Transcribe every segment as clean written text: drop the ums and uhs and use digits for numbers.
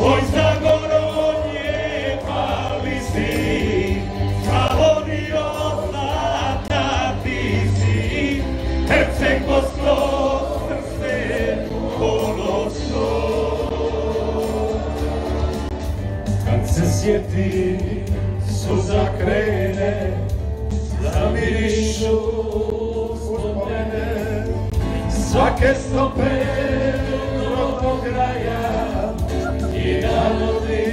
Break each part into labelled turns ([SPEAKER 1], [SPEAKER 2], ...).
[SPEAKER 1] oj Zagoronje, pali si, Slavonijo, zlatna ti si, Herceg Bosno, srce ponosno. Kad se sjeti, suza krene, zamirišu uspomene, svake stope rodnog kraja i navodi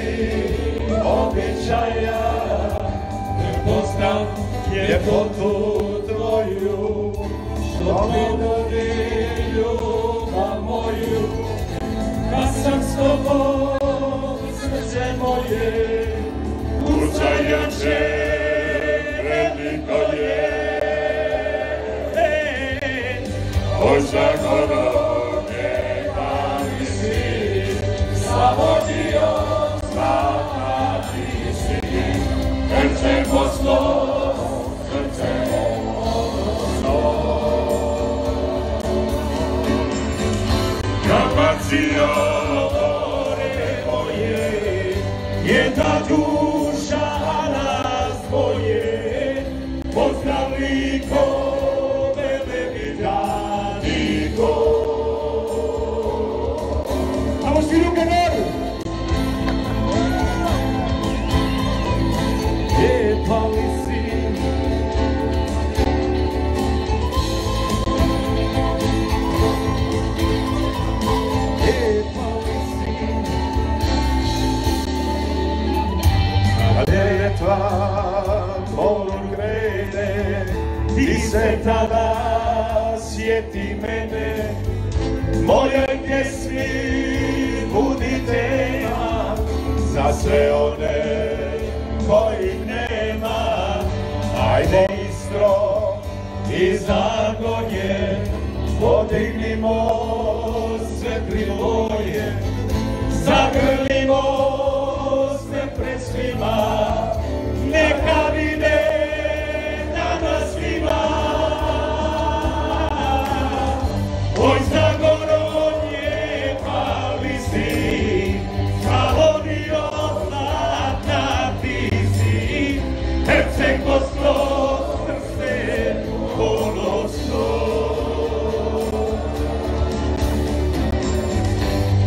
[SPEAKER 1] običaja. Prepoznam ljepotu tvoju, što mi nudi ljubav moju. Kad sam s tobom, srce moje, kucajače veliko je. Oj Zagoronje, pali si, Slavonijo, zlatna ti si, Herceg Bosno, srce ponosno. Dalmacijo, more moje, jedna duša nas dvoje, pozdrav liko, vamos svi ruke gore! Pali si, pali si, kad je ljetva moru krene, ti se tada sjeti mene, mojoj pjesmi budi tema za sve one kojih nema. Ajde Istro i Zagorje, podignimo se privoje, zagrlimo se pred svima, neka vide na nas svima. Oj Zagoronje, pali si, Slavonijo, zlatna ti si, Herceg Bosno, srce ponosno.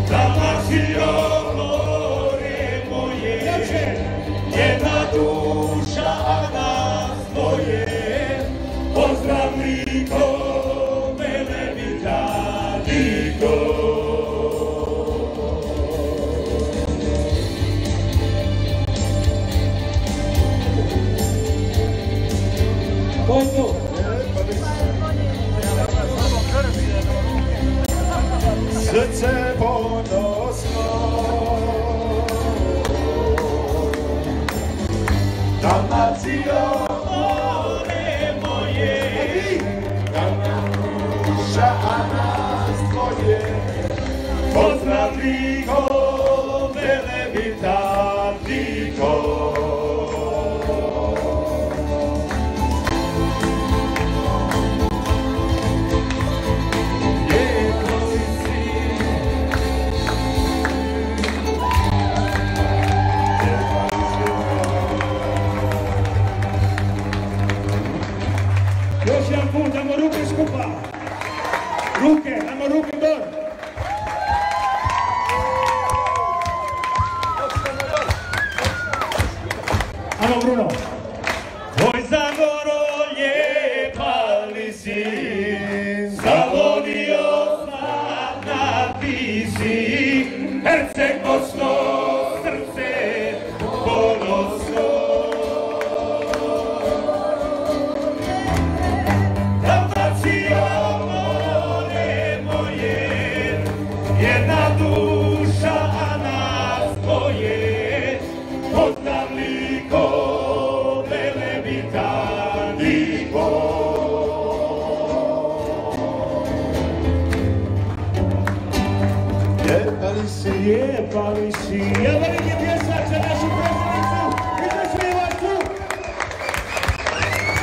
[SPEAKER 1] Dalmacijo, more moje, jedna duša nas dvoje, pozdrav liko, srce ponosno. Dalmacijo, more moje, duša nas tvoje, pozdrav liko, Velebita liko. Još jedan put, damo ruke skupa. Ruke, damo ruke dole. Ajmo Bruno. Oj Zagoronje, pali si, Slavonijo, zlatna ti si, Herceg Bosno, srce ponosno. Jedna duša nas dvoje, pozdrav liko, Velebita liko. Jebali si, veliki pjesak za našu predsjednicu i za svi vas tu.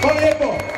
[SPEAKER 1] Hvala lijepo.